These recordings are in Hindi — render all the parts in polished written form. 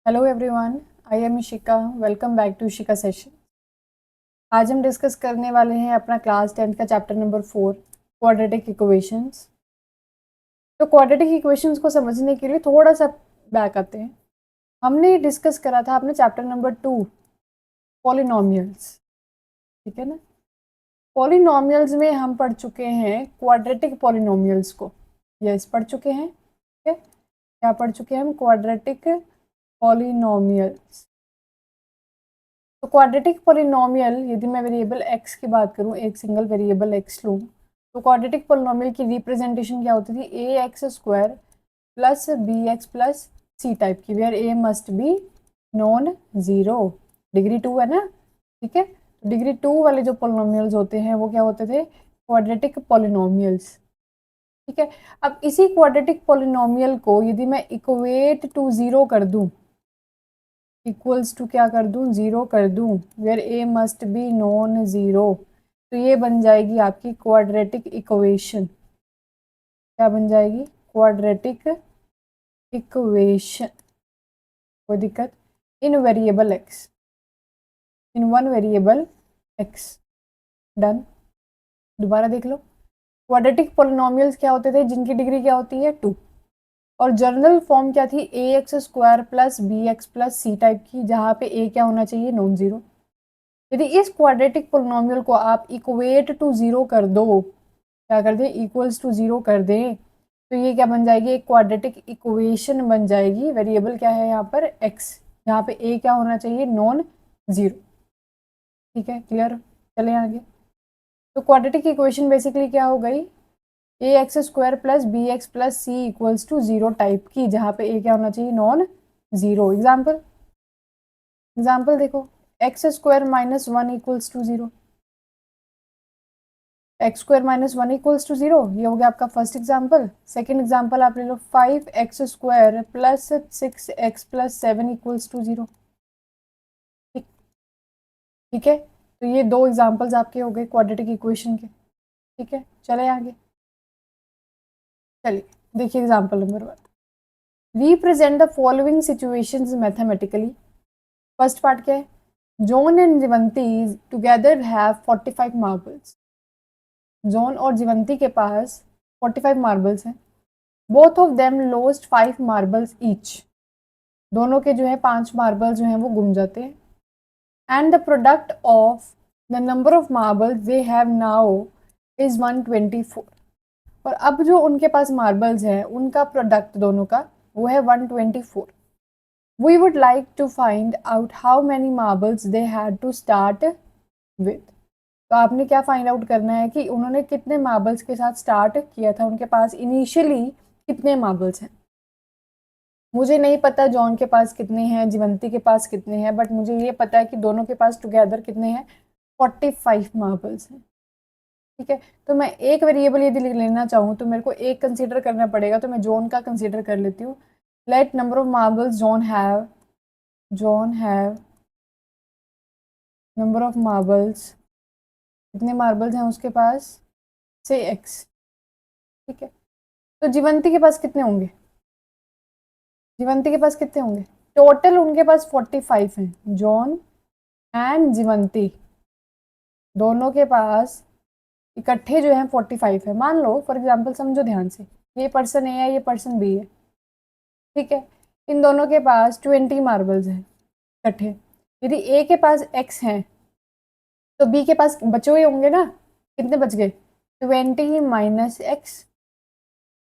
Hello everyone, I am Ishika. Welcome back to Ishika session. आज हम डिस्कस करने वाले हैं अपना क्लास 10 का चैप्टर नंबर 4, क्वाड्रेटिक इक्वेशंस। तो क्वाड्रेटिक इक्वेशंस को समझने के लिए थोड़ा सा बैक आते हैं। हमने डिस्कस करा था अपने चैप्टर नंबर 2, पॉलिनोमियल्स। ठीक है ना। पॉलिनोमियल्स में हम पढ़ चुके हैं क्वाड्रेटिक पॉलिनोमियल्स को। यस, पढ़ चुके हैं। ठीक है, क्या पढ़ चुके हैं हम? Quadratic polynomials. तो क्वाड्रेटिक पॉलिनोमियल, यदि मैं वेरिएबल x की बात करूं, एक सिंगल वेरिएबल x लूं, तो क्वाड्रेटिक पॉलिनोमियल की रिप्रेजेंटेशन क्या होती थी? A x square plus B x plus C type की, where A must be non zero. Degree 2 है ना। ठीक है, तो डिग्री 2 वाले जो पॉलिनोमियल्स होते हैं वो क्या होते थे? Quadratic polynomials. ठीक है, अब इसी क्वाड्रेटिक पॉलिनोमियल को यदि मैं इक्वेट टू जीरो कर दूं, इक्वल्स टू क्या कर दूं? जीरो कर दूं, where A must be non zero, तो ये बन जाएगी आपकी क्वाड्रेटिक इक्वेशन। क्या बन जाएगी? Quadratic equation. कोई दिक्कत? In variable x, in one variable x. Done. दोबारा देख लो। क्वाड्रेटिक पॉलिनोमियल्स क्या होते थे? जिनकी डिग्री क्या होती है? 2। और जनरल फॉर्म क्या थी? A x square plus B x plus C type की, जहाँ पे ए क्या होना चाहिए? Non zero. यदि इस क्वाड्रेटिक पोलिनोमियल को आप इक्वेट टू जीरो कर दो, क्या कर दें? इक्वल्स टू जीरो कर दें, तो ये क्या बन जाएगी? एक क्वाड्रेटिक इक्वेशन बन जाएगी। वेरिएबल क्या है यहाँ पर? एक्स। यहाँ पे ए क्या होना चाहिए? Non zero. ठीक है, क्लियर? चले आगे। तो क्वाड्रेटिक इक्वेशन बेसिकली क्या हो गई? A x square plus B x plus C equals to zero type की, जहाँ पे ए क्या होना चाहिए? Non zero. एग्जाम्पल, एग्जाम्पल देखो। X square minus one equals to zero. X square minus one equals to zero, ये हो गया आपका फर्स्ट एग्जाम्पल। सेकेंड एग्जाम्पल आप ले लो, 5x² plus 6x plus 7 equals to zero. ठीक है, तो ये दो एग्जाम्पल्स आपके हो गए क्वाड्रेटिक इक्वेशन के। ठीक है, चले आगे। चलिए देखिए example number 1। Represent the following situations mathematically. First part क्या है? John and Jivanti together have 45 marbles. John और जीवंती के पास 45 मार्बल्स हैं। Both of them lost 5 marbles each. दोनों के जो है 5 मार्बल जो हैं वो गुम जाते हैं। And the product of the number of marbles they have now is 124। और अब जो उनके पास मार्बल्स हैं उनका प्रोडक्ट दोनों का वो है 124। We would like to find out how many marbles they had to start with. तो आपने क्या फाइंड आउट करना है कि उन्होंने कितने मार्बल्स के साथ स्टार्ट किया था, उनके पास इनिशियली कितने मार्बल्स हैं। मुझे नहीं पता जॉन के पास कितने हैं, जीवंती के पास कितने हैं, बट मुझे ये पता है कि दोनों के पास टुगेदर कितने हैं? 45 मार्बल्स हैं। ठीक है, तो मैं एक वेरिएबल यदि लेना चाहूँ तो मेरे को एक कंसीडर करना पड़ेगा, तो मैं जॉन का कंसीडर कर लेती हूँ। Let number of marbles John have, John have number of marbles, कितने मार्बल्स हैं उसके पास? से एक्स। ठीक है, तो जीवंती के पास कितने होंगे? जीवंती के पास कितने होंगे? टोटल उनके पास 45 हैं। जॉन एंड जीवंती दोनों के पास इकट्ठे जो है 45 है। मान लो फॉर एग्जांपल, समझो ध्यान से, ये पर्सन ए है, ये पर्सन बी है। ठीक है, इन दोनों के पास 20 मार्बल्स हैं इकट्ठे। यदि ए के पास एक्स हैं तो बी के पास बचे हुए होंगे ना। कितने बच गए? 20 माइनस एक्स।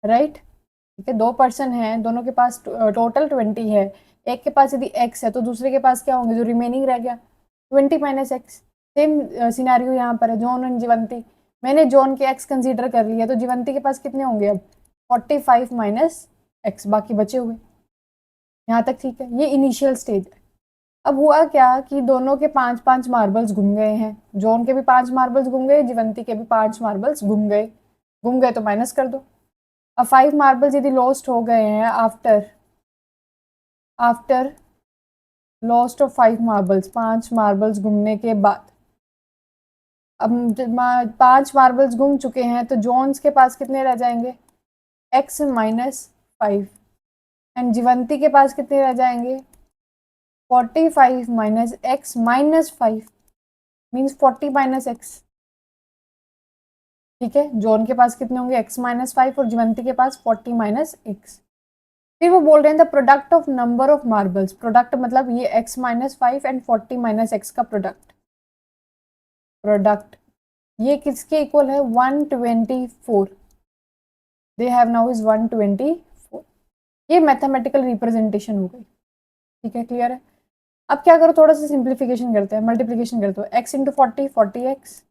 राइट। ठीक है, दो पर्सन हैं, दोनों के पास टोटल 20 है। एक के पास यदि एक्स है तो दूसरे के पास क्या होंगे? जो रिमेनिंग रह गया 20 माइनस एक्स। सेम सिनेरियो यहाँ पर है, जॉन एंड जीवंती। मैंने जॉन के एक्स कंसीडर कर लिया, तो जीवंती के पास कितने होंगे अब? 45 माइनस एक्स, बाकी बचे हुए। यहाँ तक ठीक है, ये इनिशियल स्टेज है। अब हुआ क्या कि दोनों के 5-5 मार्बल्स घूम गए हैं। जॉन के भी 5 मार्बल्स घूम गए, जीवंती के भी 5 मार्बल्स घूम गए। घूम गए तो माइनस कर दो। अब 5 मार्बल्स यदि लॉस्ट हो गए हैं after, after lost of 5 marbles, 5 marbles घूमने के बाद, अब 5 मार्बल्स घूम चुके हैं, तो जॉन्स के पास कितने रह जाएंगे? X minus 5। एंड जीवंती के पास कितने रह जाएंगे? 45 minus x minus 5 means 40 minus x. ठीक है, जॉन के पास कितने होंगे x माइनस 5 और जीवंती के पास 40 माइनस एक्स। फिर वो बोल रहे हैं the product of number of marbles, product मतलब ये x minus 5 and 40 minus x का प्रोडक्ट, ये किसके इक्वल है 124। They have now is 124। ये मैथमेटिकल रिप्रेजेंटेशन हो गई। ठीक है, क्लियर है। अब क्या करो, थोड़ा सा सिंप्लीफिकेशन करते हैं, मल्टीप्लीकेशन करते हो, x into 40 40x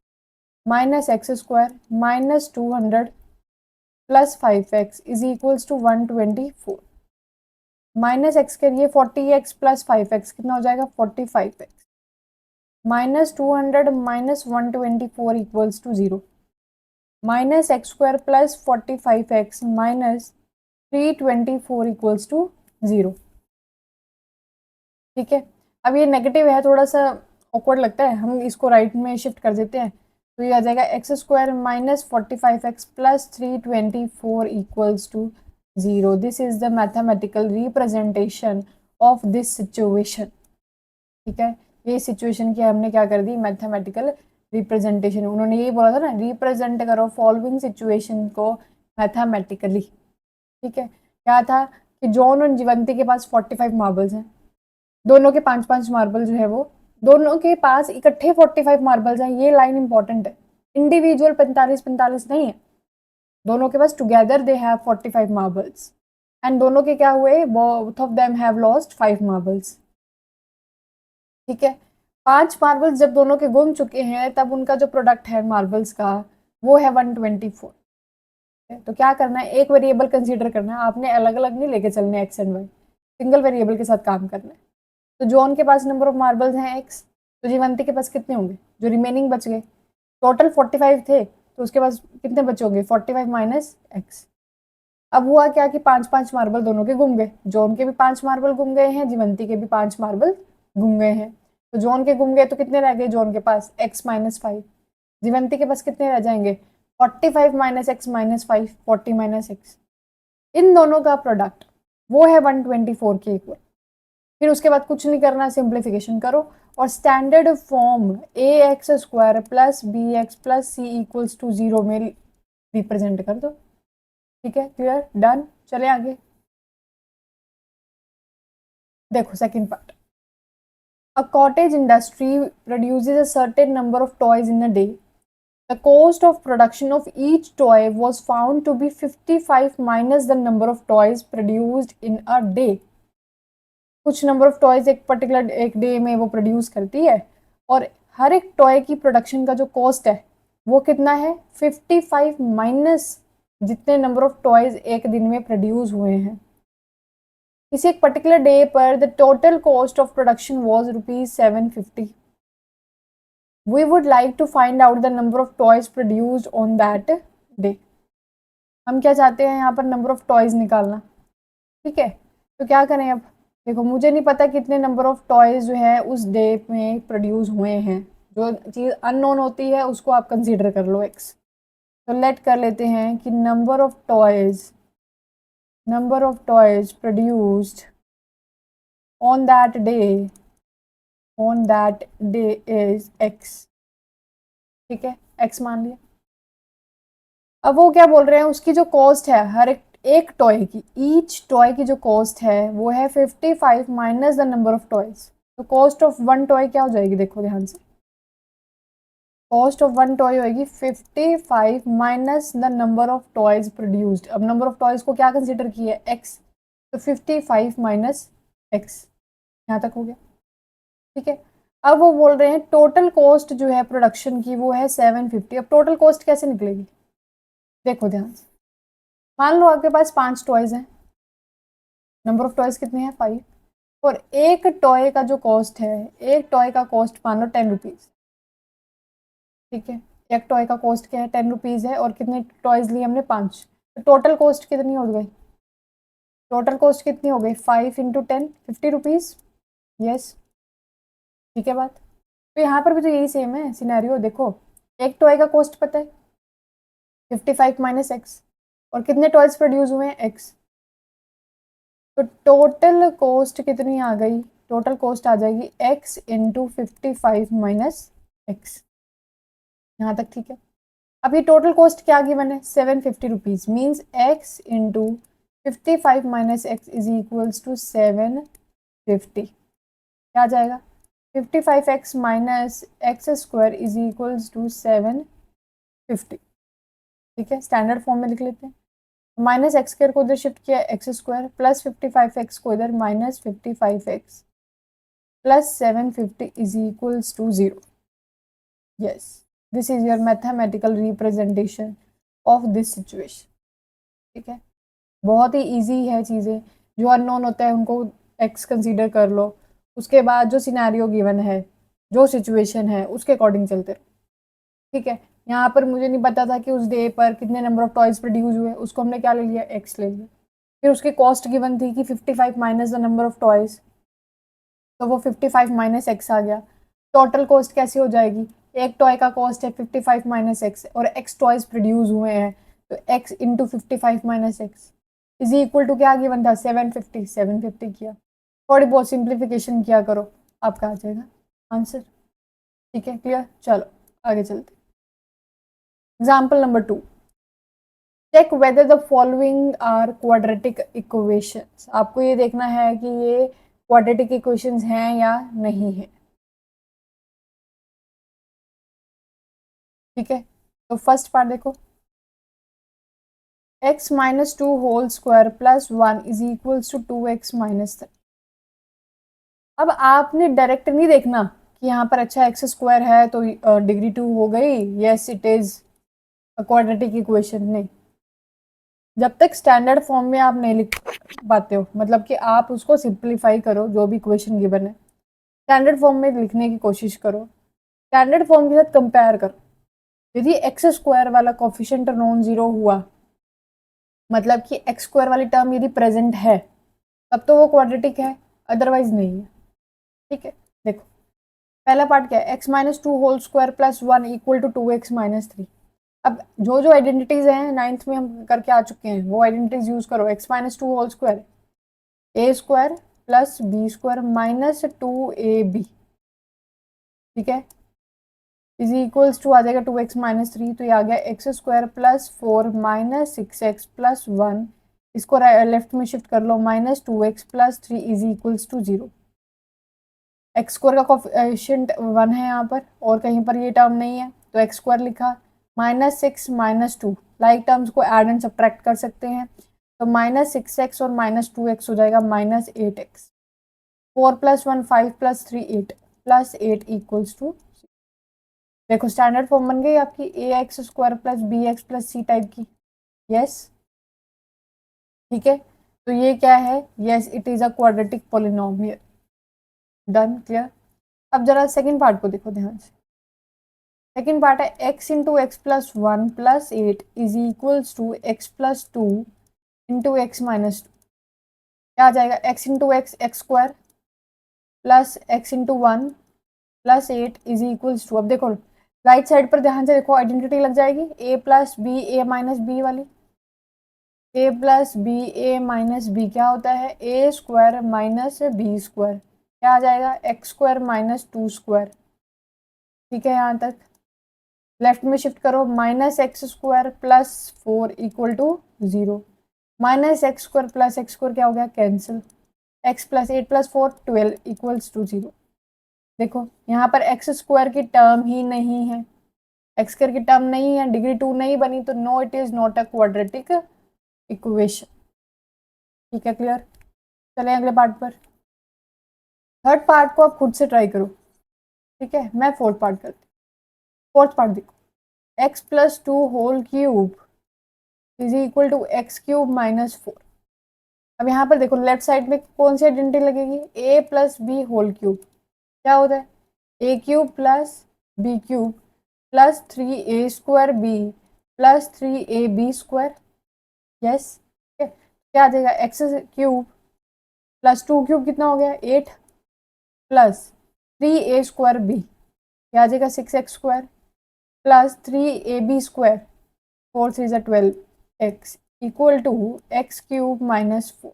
minus x square minus 200 plus 5x is equals to 124। Minus x करिए 40x प्लस 5x कितना हो जाएगा 45x minus 200 minus 124 equals to 0। Minus x square plus 45x minus 324 equals to 0। ठीक है, अब ये नेगेटिव है, थोड़ा सा ऑकवर्ड लगता है, हम इसको राइट में शिफ्ट कर देते हैं, तो ये आ जाएगा x square minus 45x plus 324 equals to 0। This is the mathematical representation of this situation. ठीक है, ये सिचुएशन की हमने क्या कर दी, मैथमेटिकल रिप्रेजेंटेशन। उन्होंने यही बोला था ना, रिप्रेजेंट करो फॉलोइंग सिचुएशन को मैथमेटिकली। ठीक है, क्या था कि जॉन और जीवंती के पास 45 मार्बल्स हैं, दोनों के 5-5 मार्बल जो है वो, दोनों के पास इकट्ठे 45 मार्बल्स हैं। ये लाइन इंपॉर्टेंट है, इंडिविजुअल 45-45 नहीं है, दोनों के पास together they have 45 marbles and दोनों के क्या हुए, both of them have lost 5 marbles. ठीक है, 5 मार्बल्स जब दोनों के गुम चुके हैं तब उनका जो प्रोडक्ट है मार्बल्स का वो है 124। तो क्या करना है, एक वेरिएबल कंसीडर करना है आपने, अलग अलग नहीं लेके चलने x and y, single variable के साथ काम करना है। तो जॉन के पास नंबर ऑफ मार्बल्स हैं एक्स, तो जीवंती के पास कितने होंगे, जो रिमेनिंग बच गए, टोटल 45 थे तो उसके पास कितने बचे होंगे 45 माइनस एक्स। अब हुआ क्या कि 5-5 मार्बल दोनों के गुम गए, जॉन के भी 5 मार्बल गुम गए हैं, जीवंती के भी 5 मार्बल गुम गए हैं। तो जॉन के गुम गए तो कितने रह गए जॉन के पास x माइनस 5, जीवंती के पास कितने रह जाएंगे 45 minus x minus 5, 40 minus x. इन दोनों का प्रोडक्ट वो है 124 के इक्वल। फिर उसके बाद कुछ नहीं करना, सिंप्लीफिकेशन करो और standard form a x square plus B x plus C equals to 0 में रिप्रेजेंट कर दो। ठीक है, क्लियर, डन। चले आगे, देखो second part. A cottage industry produces a certain number of toys in a day. The cost of production of each toy was found to be 55 minus the number of toys produced in a day. कुछ नंबर ऑफ टॉयज एक पर्टिकुलर एक डे में वो प्रोड्यूस करती है और हर एक टॉय की प्रोडक्शन का जो कॉस्ट है वो कितना है 55 माइनस जितने नंबर ऑफ टॉयज एक दिन में प्रोड्यूस हुए हैं। किसी एक पर्टिकुलर डे पर the total cost of production was ₹750। We would like to find out the number of toys produced on that day. हम क्या चाहते हैं यहाँ पर नंबर ऑफ टॉयज निकालना। ठीक है, तो क्या करें अब, देखो मुझे नहीं पता कितने नंबर ऑफ टॉयज जो है उस डे में प्रोड्यूस हुए हैं, जो चीज़ अननोन होती है उसको आप कंसीडर कर लो एक्स। तो लेट कर लेते हैं कि number of toys produced on that day is x. ठीक है, एक्स मान लिया। अब वो क्या बोल रहे हैं, उसकी जो कॉस्ट है हर एक टॉय की, ईच टॉय की जो कॉस्ट है वो है 55 minus the number of toys. तो कॉस्ट ऑफ वन टॉय क्या हो जाएगी, देखो ध्यान से, कॉस्ट ऑफ वन टॉय होगी 55 minus the number of toys produced. अब नंबर ऑफ टॉयज को क्या कंसिडर किया है एक्स, तो 55 माइनस एक्स, यहाँ तक हो गया। ठीक है, अब वो बोल रहे हैं टोटल कॉस्ट जो है प्रोडक्शन की वो है 750। अब टोटल कॉस्ट कैसे निकलेगी, देखो ध्यान से, मान लो आपके पास 5 टॉयज हैं, नंबर ऑफ टॉयज कितने हैं 5, और एक टॉय का जो कॉस्ट है, एक टॉय का कॉस्ट मान लो 10 रुपीज़। ठीक है, एक टॉय का कॉस्ट क्या है 10 रुपीज़ है और कितने टॉयज लिए हमने 5, तो टोटल कॉस्ट कितनी हो गई, टोटल कॉस्ट कितनी हो गई 5 इंटू 10 50 रुपीज़। यस, ठीक है बात। तो यहाँ पर भी तो यही सेम है सिनेरियो, देखो एक टॉय का कॉस्ट पता है 55 माइनस एक्स और कितने टॉयज प्रोड्यूस हुए हैं एक्स, तो टोटल कॉस्ट कितनी आ गई टोटल कॉस्ट आ जाएगी x इंटू 55 माइनस एक्स। यहाँ तक ठीक है। अब ये टोटल कॉस्ट क्या गिवन है 750 rupees, means x into 55 minus x is equals to 750। क्या आ जाएगा 55x minus x square is equals to 750। ठीक है, स्टैंडर्ड फॉर्म में लिख लेते हैं। माइनस एक्स स्क्वायर को इधर शिफ्ट किया एक्स स्क्वायर, प्लस 55x को इधर minus 55x plus 750 is equals to 0। Yes, this is your mathematical representation of this situation. ठीक है, बहुत ही ईजी है चीज़ें। जो अननोन होता है उनको एक्स कंसीडर कर लो, उसके बाद जो सिनेरियो गिवन है, जो सिचुएशन है, उसके अकॉर्डिंग चलते रहो। ठीक है, यहाँ पर मुझे नहीं पता था कि उस डे पर कितने नंबर ऑफ टॉयज प्रोड्यूस हुए, उसको हमने क्या ले लिया एक्स ले लिया। फिर उसकी कॉस्ट गिवन थी कि 55 minus the number of toys, तो वो 55 माइनस एक्स आ गया। टोटल कॉस्ट कैसी हो जाएगी, एक टॉय का कॉस्ट है 55 माइनस एक्स और एक्स टॉयज प्रोड्यूस हुए हैं, तो x into 55 minus x is equal to क्या गिवन था 750। 750 किया, थोड़ी बहुत सिंप्लीफिकेशन किया करो, आपका आ जाएगा आंसर। ठीक है, क्लियर। चलो आगे चलते। Example number 2, check whether the following are quadratic equations. आपको ये देखना है कि ये क्वाड्रेटिक इक्वेशंस हैं या नहीं है। ठीक है, तो फर्स्ट पार्ट देखो, x minus two whole square plus 1 is equals to 2x minus 3। अब आपने डायरेक्ट नहीं देखना कि यहाँ पर अच्छा एक्स स्क्वायर है तो डिग्री 2 हो गई, yes it is quadratic equation. नहीं, जब तक स्टैंडर्ड फॉर्म में आप नहीं लिख पाते हो, मतलब कि आप उसको सिंप्लीफाई करो, जो भी इक्वेशन गिवन है स्टैंडर्ड फॉर्म में लिखने की कोशिश करो, स्टैंडर्ड फॉर्म के साथ कंपेयर करो। यदि एक्स स्क्वायर वाला कोफिशिएंट नॉन जीरो हुआ, मतलब कि एक्स स्क्वायर वाली टर्म यदि प्रेजेंट है, तब तो वो क्वाड्रेटिक है, अदरवाइज नहीं है। ठीक है, देखो पहला पार्ट क्या है, x minus two whole square plus 1 equal to 2x minus 3। अब जो जो आइडेंटिटीज हैं नाइन्थ में हम करके आ चुके हैं, वो आइडेंटिटीज यूज करो। X minus two whole square ए square plus B square minus 2ab, ठीक है, इज इक्वल्स टू आ जाएगा 2x माइनस 3, तो ये आ गया x square plus 4 minus 6x plus 1। इसको लेफ्ट में शिफ्ट कर लो, minus 2x plus 3 is equals to 0। X square का कोफिशिएंट 1 है यहाँ पर, और कहीं पर ये टर्म नहीं है, तो एक्स स्क्वायर लिखा, माइनस 6 माइनस 2, लाइक टर्म्स को ऐड एंड सब्ट्रैक्ट कर सकते हैं, तो माइनस 6x और माइनस 2x हो जाएगा minus 8x। 4 plus 1 5 plus 3 8 plus 8 equals to, देखो स्टैंडर्ड फॉर्म बन गई आपकी a x square plus B x plus C type की। यस, ठीक है, तो ये क्या है, yes it is a quadratic polynomial. Done, clear. अब जरा सेकंड पार्ट को देखो ध्यान से। सेकंड पार्ट है x into x plus 1 plus 8 is equals to x plus 2 into x minus 2। क्या आ जाएगा, x into x x square plus x into 1 plus 8 is equals to, अब देखो राइट साइड पर ध्यान से देखो, आइडेंटिटी लग जाएगी a plus b a minus b वाली। a plus b a minus b क्या होता है, a square minus b square. क्या आ जाएगा, एक्स स्क्वायर माइनस 2 स्क्वायर। ठीक है, यहाँ तक लेफ्ट में शिफ्ट करो, minus x square plus 4 equal to 0। Minus x square plus x square क्या हो गया, cancel. X plus 8 plus 4 12 equals to 0। देखो यहाँ पर एक्स स्क्वायर की टर्म ही नहीं है, एक्स स्क्वायर की टर्म नहीं है, डिग्री 2 नहीं बनी, तो no it is not a quadratic equation. ठीक है, क्लियर। चले अगले पार्ट पर। थर्ड पार्ट को आप खुद से ट्राई करो। ठीक है, मैं फोर्थ पार्ट करती हूँ। फोर्थ पार्ट देखो, x plus 2 whole cube is equal to x cube minus 4। अब यहाँ पर देखो लेफ्ट साइड में कौन सी आइडेंटिटी लगेगी, a plus b whole cube. क्या होता है, a cube plus b cube plus 3a square b plus 3ab square. Yes, क्या आ जाएगा, एक्स क्यूब प्लस 2 क्यूब कितना हो गया 8 प्लस 3a स्क्वायर बी, क्या आ जाएगा 6x square plus 3ab square 4 3 ज़ा 12 x equal to x cube minus 4।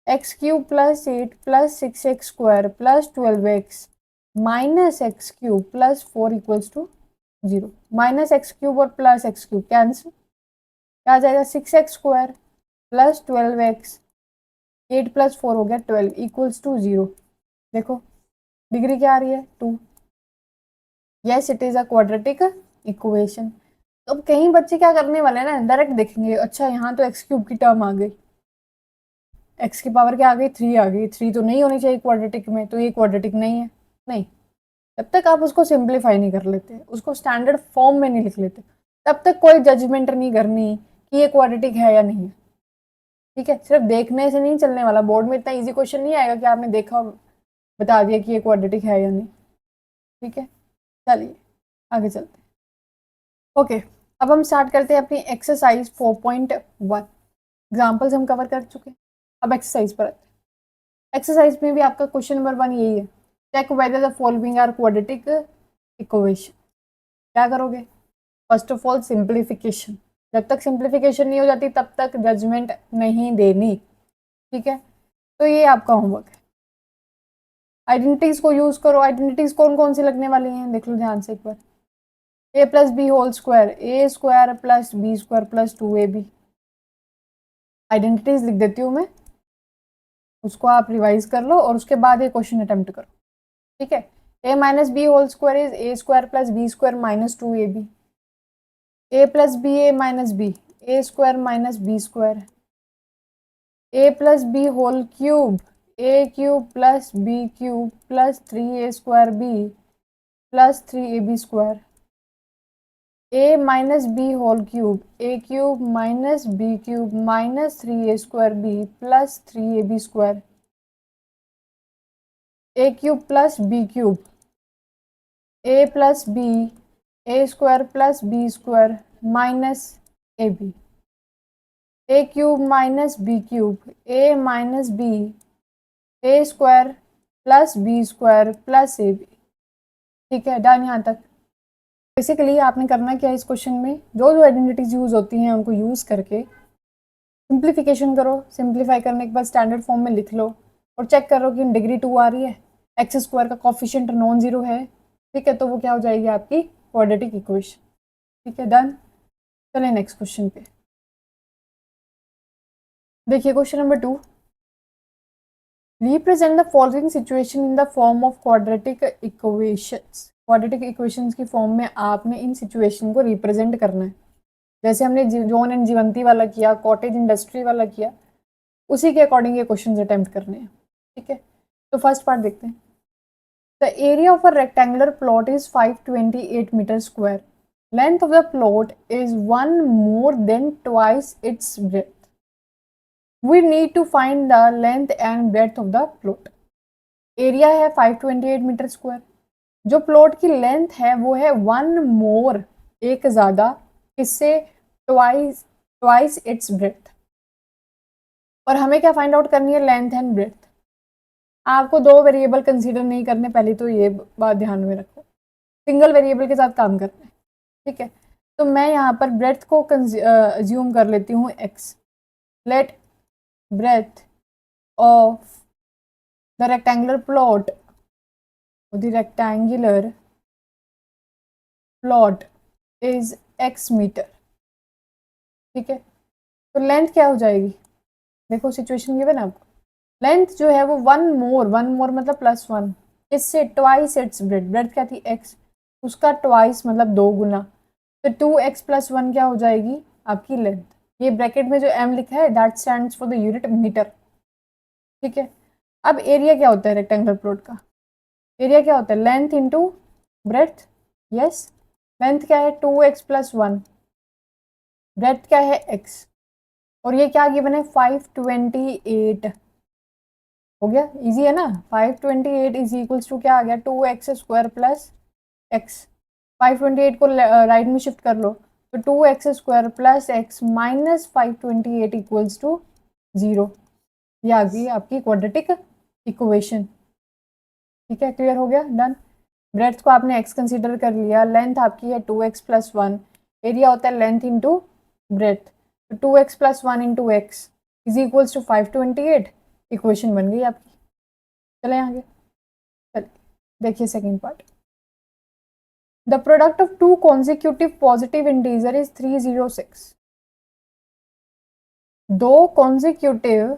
X cube plus 8 plus 6x square plus 12x minus x cube plus 4 equals to 0। Minus x cube और प्लस एक्स क्यूब कैंसिल, क्या आ जाएगा 6x square plus 12x, 8 plus 4 हो गया 12 इक्वल्स टू 0। देखो डिग्री क्या आ रही है 2। Yes it is a quadratic equation. तो अब कई बच्चे क्या करने वाले हैं ना, डायरेक्ट देखेंगे अच्छा यहाँ तो एक्स क्यूब की टर्म आ गई, एक्स की पावर क्या आ गई 3 आ गई, 3 तो नहीं होनी चाहिए क्वाड्रेटिक में, तो ये क्वाड्रेटिक नहीं है। नहीं, जब तक आप उसको सिंप्लीफाई नहीं कर लेते, उसको स्टैंडर्ड फॉर्म में नहीं लिख लेते, तब तक कोई जजमेंट नहीं करनी कि ये क्वाड्रेटिक है या नहीं है। ठीक है, सिर्फ देखने से नहीं चलने वाला, बोर्ड में इतना इजी क्वेश्चन नहीं आएगा कि आपने देखा बता दिया कि ये क्वाड्रेटिक है या नहीं। ठीक है, चलिए आगे चलते हैं। ओके, अब हम स्टार्ट करते हैं अपनी एक्सरसाइज 4.1। एग्जाम्पल्स हम कवर कर चुके हैं, अब एक्सरसाइज पर आते हैं। एक्सरसाइज में भी आपका क्वेश्चन नंबर 1 यही है, check whether the following are quadratic equation. क्या करोगे, फर्स्ट ऑफ ऑल सिंप्लीफिकेशन, जब तक सिंप्लीफिकेशन नहीं हो जाती तब तक जजमेंट नहीं देनी। ठीक है, तो ये आपका होमवर्क है। आइडेंटिटीज को यूज करो। आइडेंटिटीज कौन कौन सी लगने वाली हैं देख लो ध्यान से एक बार। A plus b whole square, A square plus B square plus 2ab। Identities लिख देती हूँ मैं, उसको आप रिवाइज कर लो और उसके बाद ये क्वेश्चन अटेम्प्ट करो। ठीक है, a minus b whole square is a square plus B square minus 2ab। A plus b a minus b, a square minus b square. A plus b whole cube, a cube plus b cube plus 3a square b plus 3ab square. A minus b whole cube, a cube minus b cube minus 3a square b plus 3ab square. A cube plus b cube, a plus b, a square plus B square minus a b. A cube minus b cube, a minus b, a square plus B square plus a b. ठीक है, डन यहाँ तक। बेसिकली आपने करना क्या है इस क्वेश्चन में, जो जो आइडेंटिटीज यूज होती हैं उनको यूज करके सिंप्लीफिकेशन करो। सिंप्लीफाई करने के बाद स्टैंडर्ड फॉर्म में लिख लो और चेक करो कि डिग्री 2 आ रही है, एक्स स्क्वायर का कॉफिशिएंट नॉन जीरो है। ठीक है, तो वो क्या हो जाएगी आपकी क्वाड्रेटिक इक्वेशन। ठीक है, डन। चलिए नेक्स्ट क्वेश्चन पे देखिए, question number 2, represent the following situation in the form of quadratic equations. Quadratic equations की फॉर्म में आपने इन सिचुएशन को रिप्रेजेंट करना है। जैसे हमने जॉन एंड जीवंती वाला किया, कॉटेज इंडस्ट्री वाला किया, उसी के अकॉर्डिंग ये क्वेश्चन अटेम्प्ट करने हैं। ठीक है, तो फर्स्ट पार्ट देखते हैं। The area of a rectangular plot is 528 metre square. Length of the plot is 1 more than twice its breadth. We need to find the length and breadth of the plot. Area है 528 मीटर स्क्वायर, जो प्लॉट की लेंथ है वो है 1 more, एक ज़्यादा, इससे ट्वाइस इट्स ब्रेथ। और हमें क्या फाइंड आउट करनी है, लेंथ एंड ब्रेथ। आपको दो वेरिएबल कंसीडर नहीं करने, पहले तो ये बात ध्यान में रखो, सिंगल वेरिएबल के साथ काम करना है। ठीक है, तो मैं यहाँ पर ब्रेथ को अज्यूम कर लेती हूँ x। Let breadth of the rectangular plot is x metre. ठीक है, तो लेंथ क्या हो जाएगी, देखो सिचुएशन गिवन है आपको, लेंथ जो है वो 1 more मतलब +1, इससे ट्वाइस इट्स ब्रेथ। ब्रेथ क्या थी x, उसका ट्वाइस मतलब 2 गुना, तो 2x + 1 क्या हो जाएगी आपकी लेंथ। ये ब्रैकेट में जो m लिखा है that stands for the unit metre. ठीक है, अब एरिया क्या होता है रेक्टेंगुलर प्लॉट का, एरिया क्या होता है length into breadth. Yes, length क्या है 2x + 1, ब्रेथ क्या है x, और ये क्या गिवन है 528। हो गया, इजी है ना। 528 इज इक्वल्स टू क्या आ गया 2x स्क्वायर प्लस x। 528 को राइट में शिफ्ट कर लो तो 2x square plus x minus 528 equals to 0। ये आ गई आपकी क्वाड्रेटिक इक्वेशन। ठीक है, क्लियर हो गया, डन। ब्रेथ को आपने x कंसीडर कर लिया, लेंथ आपकी है 2x + 1, एरिया होता है लेंथ इंटू ब्रेथ, तो 2x + 1 into x is equals to 528, equation बन गई आपकी। चले आगे, चलिए देखिए second part. The product of two consecutive positive integer is 306। दो कॉन्जिक्यूटिव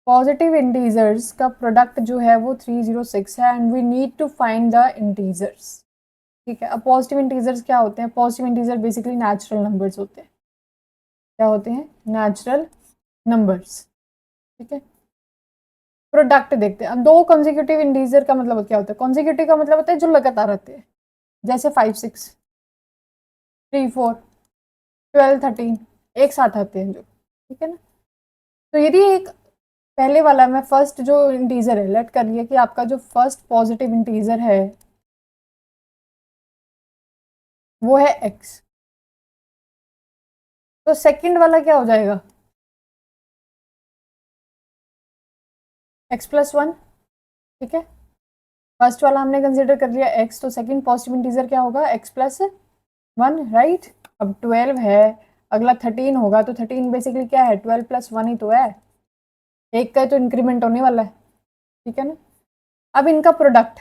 पॉजिटिव इंटीजर्स का प्रोडक्ट जो है वो 306 है and we need to find the integers. ठीक है, अब पॉजिटिव इंटीजर्स क्या होते हैं? Positive integer basically natural numbers होते हैं। क्या होते हैं? Natural numbers. ठीक है, प्रोडक्ट देखते हैं। अब दो कॉन्जिक्यूटिव इंटीजर का मतलब क्या होता है? कॉन्जिक्यूटिव का मतलब होता है जो लगातार रहते हैं, जैसे 5 6 3 4 12 13 एक साथ आते हैं जो। ठीक है ना, तो यदि एक पहले वाला में फर्स्ट जो इंटीजर है, लेट करिए कि आपका जो फर्स्ट पॉजिटिव इंटीजर है वो है x, तो सेकंड वाला क्या हो जाएगा? x+1। ठीक है, फर्स्ट वाला हमने कंसीडर कर लिया x, तो सेकंड पॉजिटिव इंटीजर क्या होगा? x+1, right. अब 12 है, अगला 13 होगा, तो 13 बेसिकली क्या है? 12+1 ही तो है, एक का तो इंक्रीमेंट होने वाला है। ठीक है ना, अब इनका प्रोडक्ट,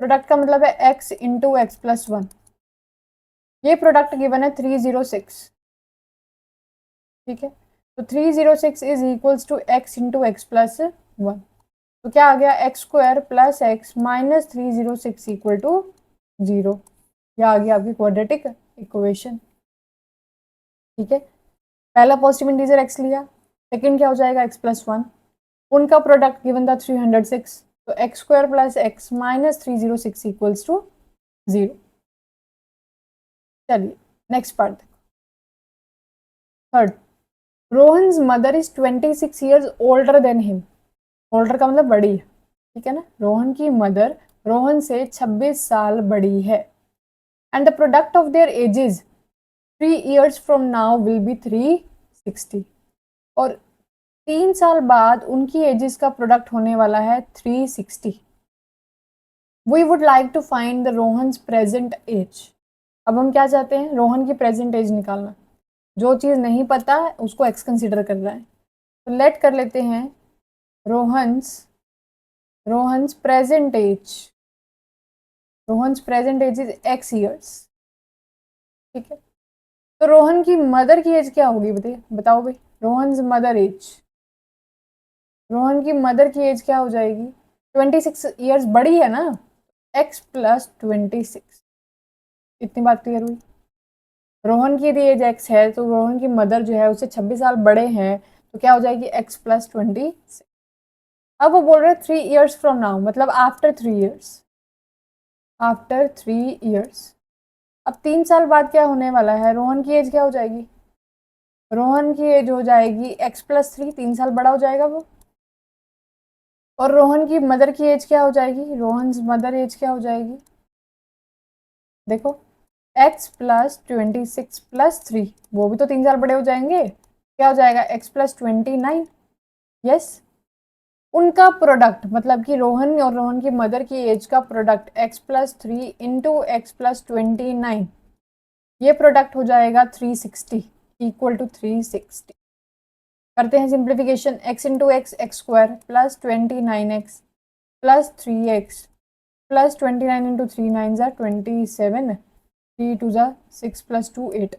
प्रोडक्ट का मतलब है x इंटू x+1। ये प्रोडक्ट गिवन है 306। ठीक है, तो 306 is equals to x into x+1। तो क्या आ गया? x² plus x minus 306 equal to 0। यह आ गया आपकी क्वाड्रेटिक इक्वेशन। ठीक है, पहला पॉजिटिव इंटीजर x लिया, सेकंड क्या हो जाएगा? x+1। उनका प्रोडक्ट गिवन था 306, तो x² plus x minus 306 equals to 0। चलिए next part. Third, Rohan's mother is 26 years older than him. Older का मतलब बड़ी है। ठीक है ना, रोहन की मदर रोहन से 26 साल बड़ी है and the product of their edges 3 years from now will be 360। और 3 साल बाद उनकी एजेस का प्रोडक्ट होने वाला है 360। We would like to find the Rohan's present age. अब हम क्या चाहते हैं? रोहन की प्रेजेंट एज निकालना। जो चीज़ नहीं पता है उसको एक्स कंसिडर कर रहा है, तो लेट कर लेते हैं Rohan's Rohan's present age. Rohan's present age is x years। ठीक है, तो रोहन की मदर की एज क्या होगी? बताओ भाई, रोहन्स मदर एज, रोहन की मदर की एज क्या हो जाएगी? 26 ईयर्स बड़ी है ना, x+26। इतनी बात क्लियर हुई? रोहन की यदि एज x है तो रोहन की मदर जो है उससे 26 साल बड़े हैं, तो क्या हो जाएगी? x+26। अब वो बोल रहे हैं 3 years फ्रॉम नाउ, मतलब आफ्टर 3 years। आफ्टर 3 years, अब 3 साल बाद क्या होने वाला है? रोहन की एज क्या हो जाएगी? रोहन की एज हो जाएगी x+3, 3 साल बड़ा हो जाएगा वो। और रोहन की मदर की एज क्या हो जाएगी? रोहन मदर एज क्या हो जाएगी? देखो, x+26+3, वो भी तो 3 साल बड़े हो जाएंगे। क्या हो जाएगा? x+29। यस, उनका प्रोडक्ट मतलब कि रोहन और रोहन की मदर की एज का प्रोडक्ट x+3 इंटू x+29, ये प्रोडक्ट हो जाएगा 360 इक्वल टू 360। करते हैं simplification. x into x² plus 29x plus 3x plus 29 into 3 9 ज़ा 27, 3 2 ज़ा 6 प्लस 2 8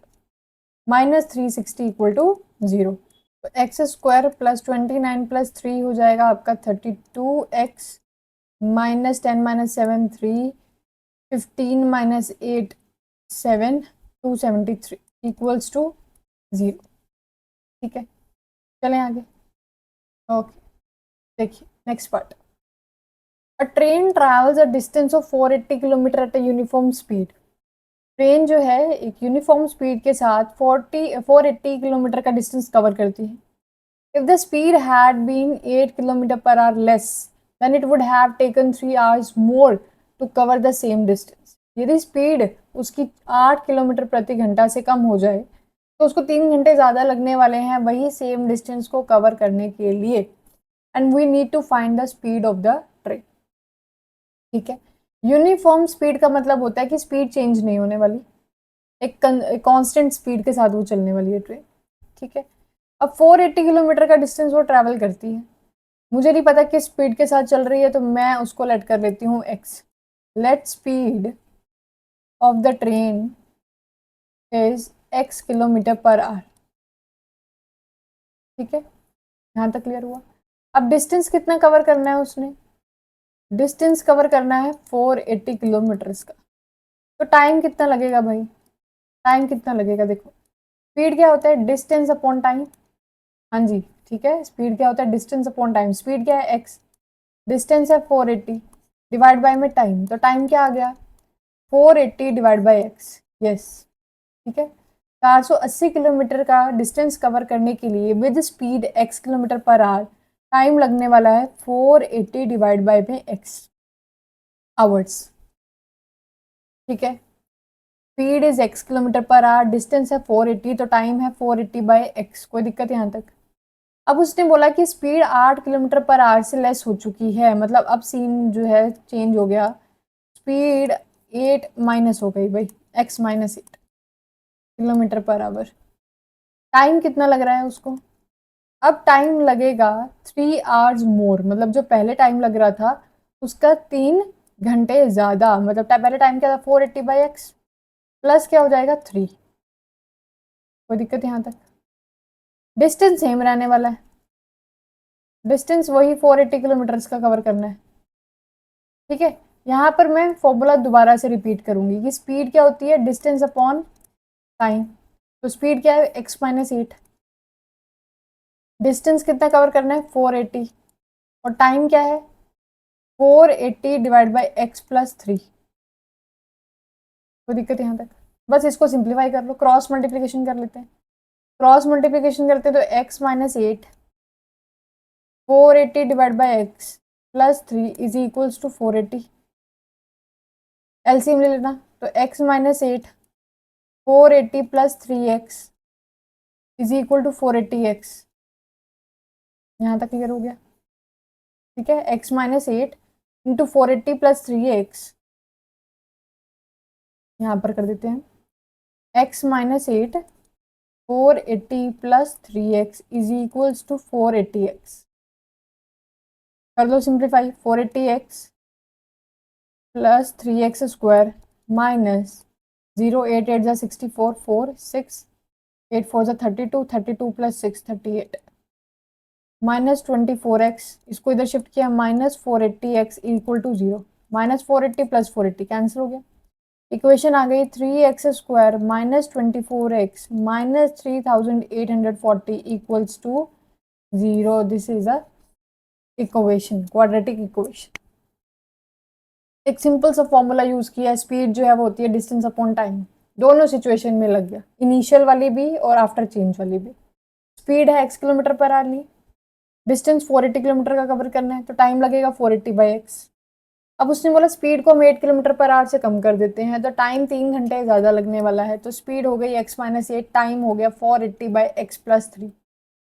माइनस 360 इक्वल टू 0। तो x² प्लस 29 प्लस 3 हो जाएगा आपका 32x minus 10 minus 7 3, 15 minus 8 7, 273 equals to 0। ठीक है, चलें आगे। ओके, देखिए next part. A train travels a distance of 480 kilometre at a uniform speed. Train जो है एक यूनिफॉर्म स्पीड के साथ 480 किलोमीटर का डिस्टेंस कवर करती है। If the speed had been 8 kilometre per hour less than it would have taken 3 hours more to cover the same distance. यदि स्पीड उसकी 8 किलोमीटर प्रति घंटा से कम हो जाए तो उसको 3 घंटे ज़्यादा लगने वाले हैं वही सेम डिस्टेंस को कवर करने के लिए। And we need to find the speed of the train. ठीक है, यूनिफॉर्म स्पीड का मतलब होता है कि स्पीड चेंज नहीं होने वाली, एक कांस्टेंट स्पीड के साथ वो चलने वाली है ट्रेन। ठीक है, अब 480 किलोमीटर का डिस्टेंस वो ट्रैवल करती है, मुझे नहीं पता किस स्पीड के साथ चल रही है, तो मैं उसको लेट कर लेती हूँ x। Let speed of the train is x kilometre per our. ठीक है, यहाँ तक क्लियर हुआ। अब डिस्टेंस कितना कवर करना है उसने, डिस्टेंस कवर करना है 480 किलोमीटर्स का। तो टाइम कितना लगेगा भाई, टाइम कितना लगेगा, देखो स्पीड क्या होता है, डिस्टेंस अपॉन टाइम। हाँ जी ठीक है, स्पीड क्या होता है, डिस्टेंस अपॉन टाइम। स्पीड क्या है x, डिस्टेंस है 480, डिवाइड बाय में टाइम, तो टाइम क्या आ गया 480 डिवाइड बाय x। यस ठीक है, 480 किलोमीटर का डिस्टेंस कवर करने के लिए with speed x kilometre per our time लगने वाला है 480 डिवाइड बाय में x आवर्स। ठीक है, speed is x kilometre per our, distance है 480, तो टाइम है 480 बाय x। कोई दिक्कत यहाँ तक। अब उसने बोला कि स्पीड 8 किलोमीटर पर आवर से लेस हो चुकी है, मतलब अब सीन जो है चेंज हो गया, स्पीड 8 माइनस हो गई भाई, x minus 8 kilometre per our. Time कितना लग रहा है उसको, अब टाइम लगेगा 3 आवर्स मोर, मतलब जो पहले टाइम लग रहा था उसका 3 घंटे ज़्यादा। मतलब पहले टाइम क्या था 480 बाई एक्स, प्लस क्या हो जाएगा 3। कोई दिक्कत यहाँ तक। डिस्टेंस सेम रहने वाला है, डिस्टेंस वही 480 किलोमीटर्स का कवर करना है। ठीक है, यहाँ पर मैं फॉर्मूला दोबारा से रिपीट करूंगी कि स्पीड क्या होती है, डिस्टेंस अपॉन टाइम। तो स्पीड क्या है x माइनस 8, डिस्टेंस कितना कवर करना है 480, और टाइम क्या है 480 डिवाइड बाई x प्लस 3। कोई दिक्कत यहाँ तक। बस इसको सिंप्लीफाई कर लो, क्रॉस मल्टीप्लीकेशन कर लेते हैं। क्रॉस मल्टीप्लीकेशन करते हैं तो x minus 8 480 divide by x plus 3 is equals to 480। LCM ले लेना, तो x minus 8 480 plus 3x is equal to 480x। यहाँ तक क्लियर हो गया। ठीक है, x minus 8 into 480 plus 3x, यहाँ पर कर देते हैं x minus 8 480 plus 3x is equals to 480x। कर लो simplify, 480x plus 3x square minus 0 8 8 जा 64 4 6 8 4 जा 32 32 प्लस 6 38 माइनस 24x, इसको इधर शिफ्ट किया minus 480x equal to 0। Minus 480 plus 480 cancel हो गया, इक्वेशन आ गई 3x square minus 24x minus 3840 equals to 0। This is a equation, quadratic equation. एक सिंपल सा फॉर्मूला यूज किया, स्पीड जो है वो होती है डिस्टेंस अपॉन टाइम। दोनों सिचुएशन में लग गया, इनिशियल वाली भी और आफ्टर चेंज वाली भी। स्पीड है x kilometre per our Lee, distance 480 kilometre का कवर करना है, तो टाइम लगेगा 480 बाई एक्स। अब उसने बोला स्पीड को हम 8 किलोमीटर पर आवर से कम कर देते हैं, तो टाइम 3 घंटे ज़्यादा लगने वाला है, तो स्पीड हो गई x माइनस 8, टाइम हो गया 480 बाई एक्स प्लस 3।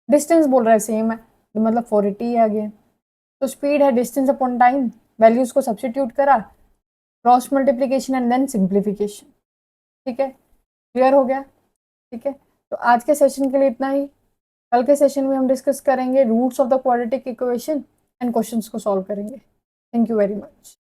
डिस्टेंस बोल रहा है सेम है, तो मतलब 480 ही आ गया। तो स्पीड है डिस्टेंस अपॉन टाइम, वैल्यूज को सब्सटीट्यूट करा, cross multiplication and then simplification. ठीक है, क्लियर हो गया। ठीक है, तो आज के सेशन के लिए इतना ही। कल के सेशन में हम डिस्कस करेंगे roots of the quadratic equation and questions को सॉल्व करेंगे। Thank you very much.